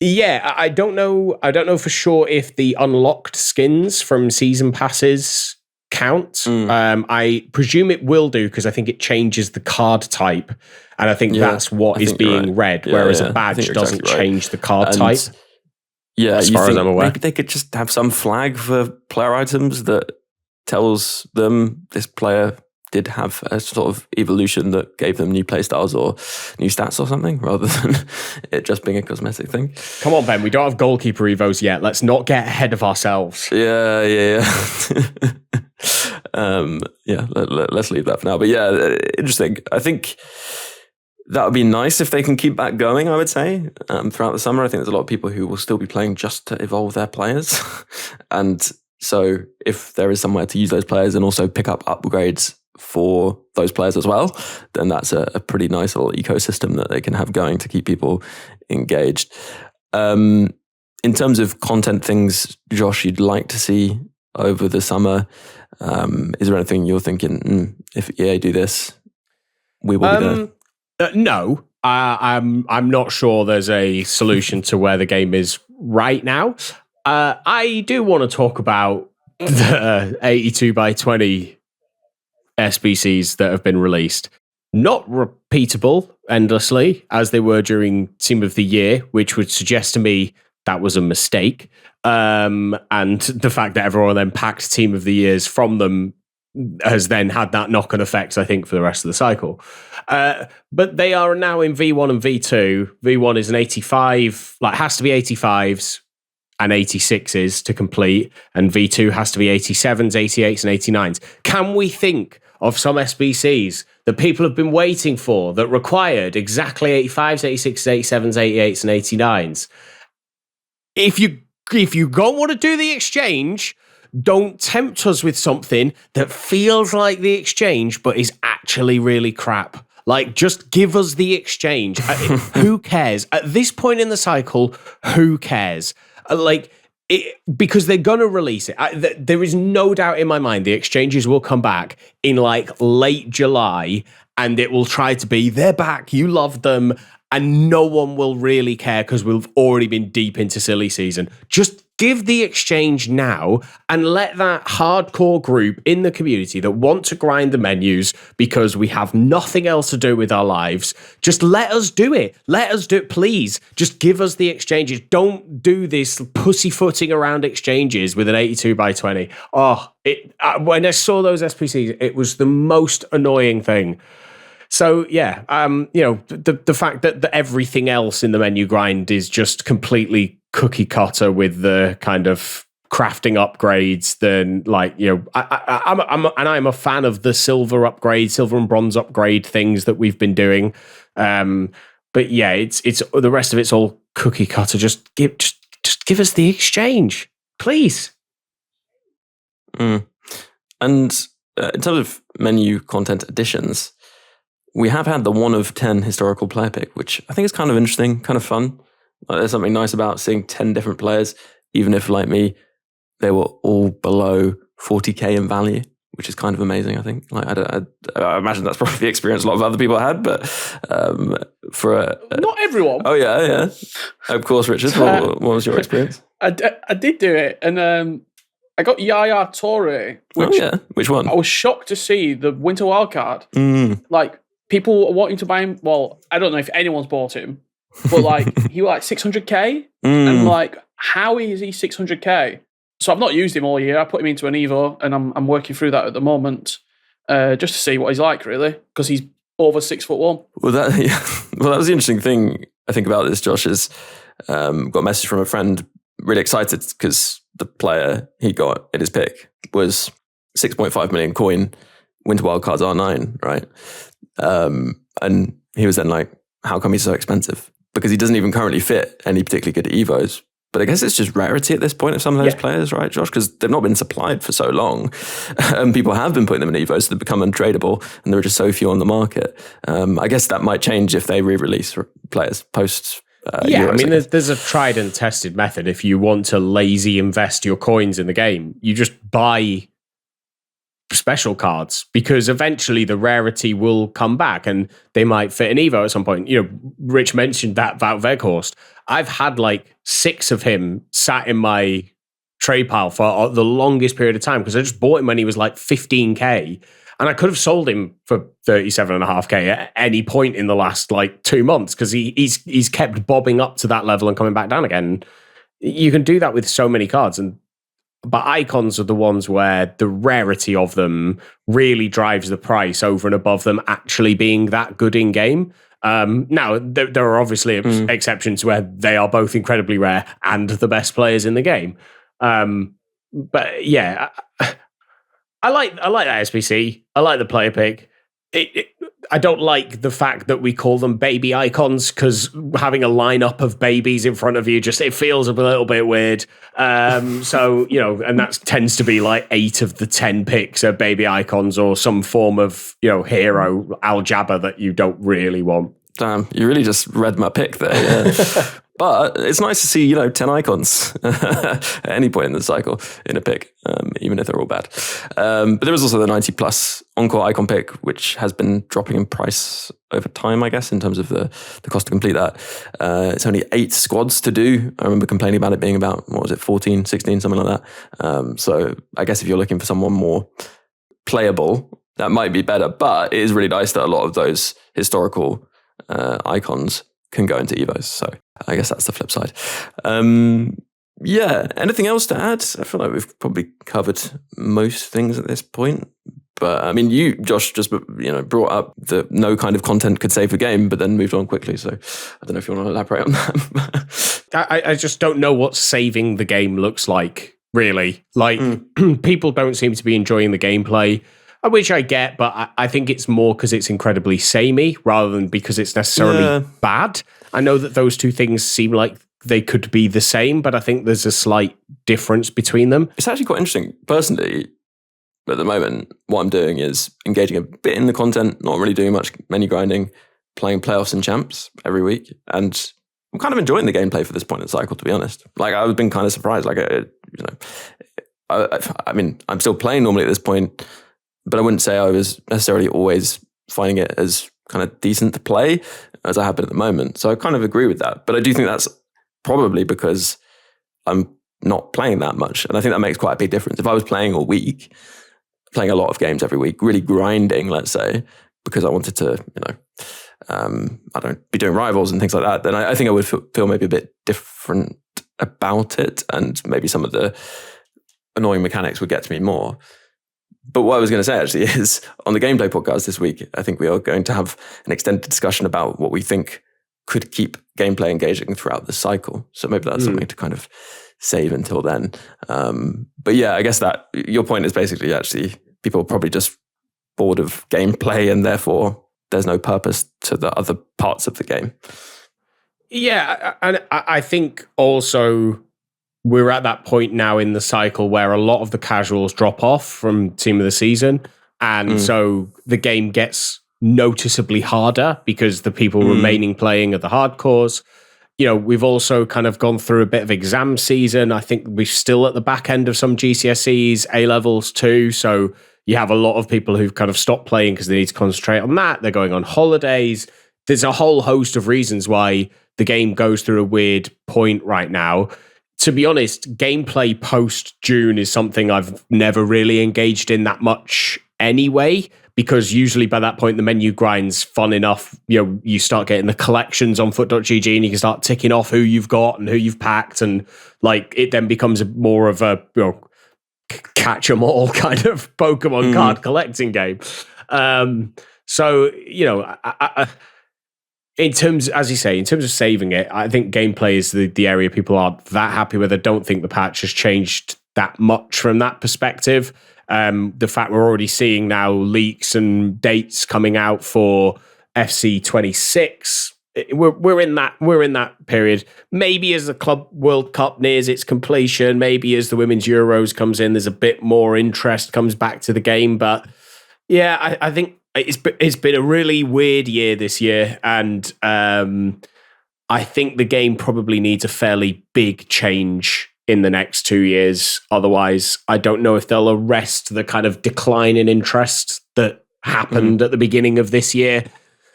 Yeah, I don't know for sure if the unlocked skins from season passes count. I presume it will do because I think it changes the card type, and I think that's what is being read, whereas a badge doesn't change the card type. Yeah, as far as I'm aware. Maybe they could just have some flag for player items that tells them this player did have a sort of evolution that gave them new playstyles or new stats or something, rather than it just being a cosmetic thing. Come on, Ben, we don't have goalkeeper Evos yet. Let's not get ahead of ourselves. Yeah. Let's leave that for now. But yeah, interesting. I think that would be nice if they can keep that going, I would say, throughout the summer. I think there's a lot of people who will still be playing just to evolve their players. And so if there is somewhere to use those players and also pick up upgrades for those players as well, then that's a pretty nice little ecosystem that they can have going to keep people engaged. In terms of content things, Josh, you'd like to see over the summer, is there anything you're thinking, if EA do this, we will be there? No, I'm not sure there's a solution to where the game is right now. I do want to talk about the 82x20 SBCs that have been released. Not repeatable endlessly as they were during Team of the Year, which would suggest to me that was a mistake. And the fact that everyone then packed Team of the Years from them has then had that knock-on effects, I think, for the rest of the cycle. But they are now in V1 and V2. V1 is an 85, has to be 85s and 86s to complete, and V2 has to be 87s, 88s, and 89s. Can we think of some SBCs that people have been waiting for that required exactly 85s, 86s, 87s, 88s, and 89s? If you don't want to do the exchange, don't tempt us with something that feels like the exchange but is actually really crap. Just give us the exchange. Who cares? At this point in the cycle, who cares? Because they're going to release it. There is no doubt in my mind the exchanges will come back in late July, and it will try to be, they're back, you love them, and no one will really care because we've already been deep into silly season. Just give the exchange now and let that hardcore group in the community that want to grind the menus because we have nothing else to do with our lives, just let us do it. Let us do it, please. Just give us the exchanges. Don't do this pussyfooting around exchanges with an 82x20. When I saw those SPCs, it was the most annoying thing. So yeah, the fact that everything else in the menu grind is just completely cookie cutter with the kind of crafting upgrades, then I'm a fan of the silver and bronze upgrade things that we've been doing. But yeah, it's the rest of it's all cookie cutter. Just give us the exchange, please. And in terms of menu content additions, we have had the 1 of 10 historical player pick, which I think is kind of interesting, kind of fun. There's something nice about seeing 10 different players, even if, like me, they were all below 40k in value, which is kind of amazing, I think. Like, I imagine that's probably the experience a lot of other people had, but not everyone. Oh, yeah. Of course, Richard, what was your experience? I did do it, and I got 𝘵𝘃𝗃𝗀𝘀𝘁. Which one? I was shocked to see the winter wildcard. Like, people are wanting to buy him. Well, I don't know if anyone's bought him, but like he was like 600k, and like, how is he 600k? So I've not used him all year. I put him into an Evo, and I'm working through that at the moment, just to see what he's like, really, because he's over 6'1". Well, that was the interesting thing I think about this, Josh. Is got a message from a friend, really excited because the player he got in his pick was 6.5 million coin, winter wildcards R9, right? And he was then like, how come he's so expensive? Because he doesn't even currently fit any particularly good Evos. But I guess it's just rarity at this point of some of those players, right, Josh? Because they've not been supplied for so long. And people have been putting them in Evos, so they've become untradeable, and there are just so few on the market. I guess that might change if they re-release players post Euros. I mean, there's a tried and tested method. If you want to lazy invest your coins in the game, you just buy special cards, because eventually the rarity will come back and they might fit an Evo at some point. You know, Rich mentioned that 𝘵𝘃𝗃𝗀𝘀𝘁. I've had like 6 of him sat in my trade pile for the longest period of time, because I just bought him when he was like 15k, and I could have sold him for 37.5k at any point in the last like 2 months, because he's kept bobbing up to that level and coming back down again. You can do that with so many cards, but icons are the ones where the rarity of them really drives the price over and above them actually being that good in game. Now, there are obviously exceptions where they are both incredibly rare and the best players in the game. But yeah, I like that SPC. I like the player pick. I don't like the fact that we call them baby icons, because having a lineup of babies in front of you it feels a little bit weird. So, you know, and that tends to be like 8 of the 10 picks are baby icons or some form of, you know, hero 𝘵𝘵𝘃𝗃 that you don't really want. Damn, you really just read my pick there. Yeah. But it's nice to see, 10 icons at any point in the cycle in a pick, even if they're all bad. But there is also the 90 plus Encore icon pick, which has been dropping in price over time, I guess, in terms of the cost to complete that. It's only 8 squads to do. I remember complaining about it being about, 14, 16, something like that. So I guess if you're looking for someone more playable, that might be better. But it is really nice that a lot of those historical icons can go into Evos. So I guess that's the flip side. Yeah. Anything else to add? I feel like we've probably covered most things at this point. But I mean, you, Josh, just brought up that no kind of content could save the game, but then moved on quickly. So I don't know if you want to elaborate on that. I just don't know what saving the game looks like, really. Like, people don't seem to be enjoying the gameplay, which I get, but I think it's more because it's incredibly samey rather than because it's necessarily bad. I know that those two things seem like they could be the same, but I think there's a slight difference between them. It's actually quite interesting. Personally, at the moment, what I'm doing is engaging a bit in the content, not really doing much menu grinding, playing playoffs and champs every week. And I'm kind of enjoying the gameplay for this point in the cycle, to be honest. Like, I've been kind of surprised. Like, I mean, I'm still playing normally at this point, but I wouldn't say I was necessarily always finding it as kind of decent to play as I have been at the moment. So I kind of agree with that. But I do think that's probably because I'm not playing that much. And I think that makes quite a big difference. If I was playing all week, playing a lot of games every week, really grinding, let's say, because I wanted to, be doing rivals and things like that, then I think I would feel maybe a bit different about it, and maybe some of the annoying mechanics would get to me more. But what I was going to say actually is, on the gameplay podcast this week, I think we are going to have an extended discussion about what we think could keep gameplay engaging throughout the cycle. So maybe that's something to kind of save until then. But yeah, I guess that your point is basically actually people are probably just bored of gameplay, and therefore there's no purpose to the other parts of the game. Yeah, and I think also we're at that point now in the cycle where a lot of the casuals drop off from Team of the Season. And so the game gets noticeably harder because the people remaining playing are the hardcores. We've also kind of gone through a bit of exam season. I think we're still at the back end of some GCSEs, A-levels too. So you have a lot of people who've kind of stopped playing because they need to concentrate on that. They're going on holidays. There's a whole host of reasons why the game goes through a weird point right now. To be honest, gameplay post-June is something I've never really engaged in that much anyway, because usually by that point, the menu grind's fun enough. You start getting the collections on foot.gg and you can start ticking off who you've got and who you've packed. And it then becomes more of a catch 'em all kind of Pokemon card collecting game. In terms, as you say, in terms of saving it, I think gameplay is the area people aren't that happy with. I don't think the patch has changed that much from that perspective. The fact we're already seeing now leaks and dates coming out for FC 26, we're in that period. Maybe as the Club World Cup nears its completion, maybe as the Women's Euros comes in, there's a bit more interest comes back to the game. But yeah, I think it's been a really weird year this year, and I think the game probably needs a fairly big change in the next 2 years. Otherwise, I don't know if they'll arrest the kind of decline in interest that happened at the beginning of this year.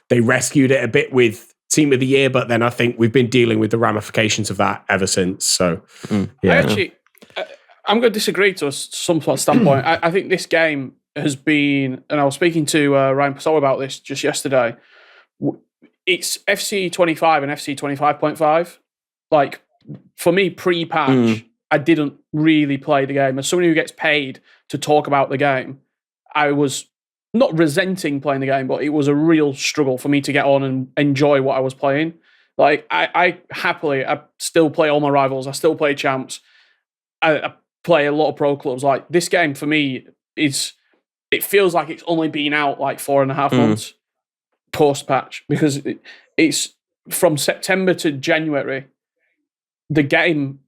They rescued it a bit with Team of the Year, but then I think we've been dealing with the ramifications of that ever since. So, yeah. I'm going to disagree to some sort of standpoint. I think this game has been, and I was speaking to Ryan Pasol about this just yesterday. It's FC 25 and FC 25.5. Like, for me, pre-patch, I didn't really play the game. As someone who gets paid to talk about the game, I was not resenting playing the game, but it was a real struggle for me to get on and enjoy what I was playing. Like, I still play all my rivals. I still play champs. I play a lot of pro clubs. Like, this game for me it feels like it's only been out like 4.5 months post-patch, because it's from September to January. The game,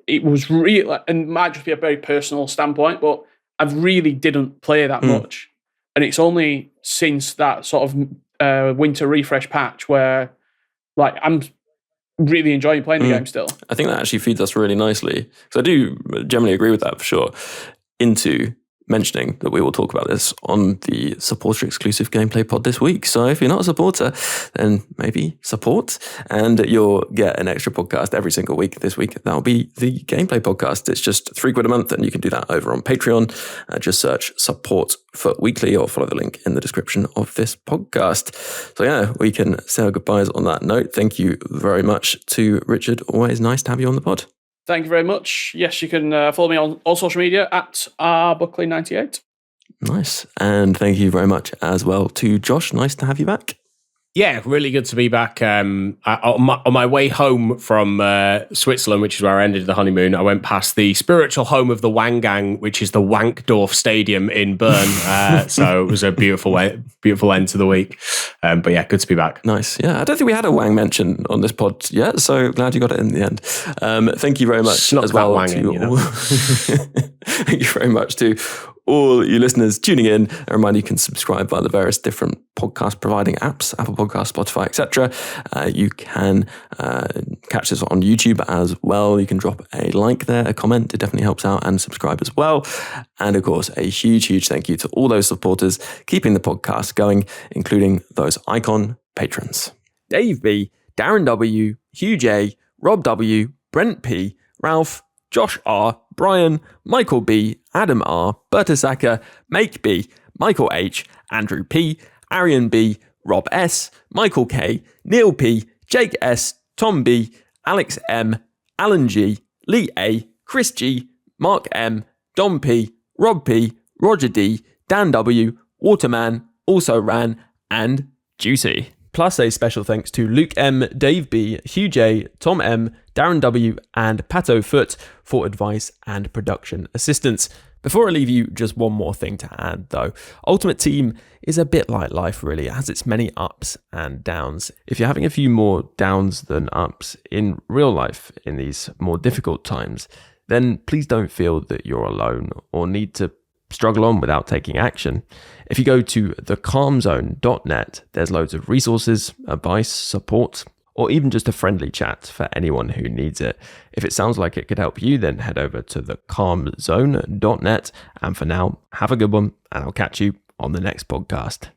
it was real, and it might just be a very personal standpoint, but I really didn't play that much. And it's only since that sort of winter refresh patch where I'm really enjoying playing the game still. I think that actually feeds us really nicely, because I do generally agree with that for sure, into mentioning that we will talk about this on the supporter exclusive gameplay pod this week. So if you're not a supporter, then maybe support, and you'll get an extra podcast every single week. This week, that'll be the gameplay podcast. It's just £3 a month, and you can do that over on Patreon. Just search support for weekly, or follow the link in the description of this podcast. So yeah, we can say our goodbyes on that note. Thank you very much to Richard. Always nice to have you on the pod. Thank you very much. Yes, you can follow me on all social media at 𝗪𝗀𝗀𝘀98. Nice. And thank you very much as well to Josh. Nice to have you back. Yeah, really good to be back. On my way home from Switzerland, which is where I ended the honeymoon, I went past the spiritual home of the Wang Gang, which is the Wankdorf Stadium in Bern. So it was a beautiful end to the week. But yeah, good to be back. Nice. Yeah, I don't think we had a Wang mention on this pod yet, so glad you got it in the end. Thank you very much as well. Thank you very much to all you listeners tuning in. A reminder, you can subscribe via the various different podcast providing apps, Apple Podcasts, Spotify, etc. You can catch this on YouTube as well. You can drop a like there, a comment. It definitely helps out, and subscribe as well. And of course, a huge thank you to all those supporters keeping the podcast going, including those icon patrons: Dave B, Darren W, Hugh J, Rob W, Brent P, Ralph, Josh R, Brian, Michael B, Adam R, Bertasaka, Make B, Michael H, Andrew P, Arian B, Rob S, Michael K, Neil P, Jake S, Tom B, Alex M, Alan G, Lee A, Chris G, Mark M, Dom P, Rob P, Roger D, Dan W, Waterman, Also Ran, and Juicy. Plus a special thanks to Luke M, Dave B, Hugh J, Tom M, Darren W, and Pato Foot for advice and production assistance. Before I leave you, just one more thing to add though. Ultimate Team is a bit like life really. It has its many ups and downs. If you're having a few more downs than ups in real life in these more difficult times, then please don't feel that you're alone or need to struggle on without taking action. If you go to thecalmzone.net, there's loads of resources, advice, support, or even just a friendly chat for anyone who needs it. If it sounds like it could help you, then head over to thecalmzone.net. And for now, have a good one, and I'll catch you on the next podcast.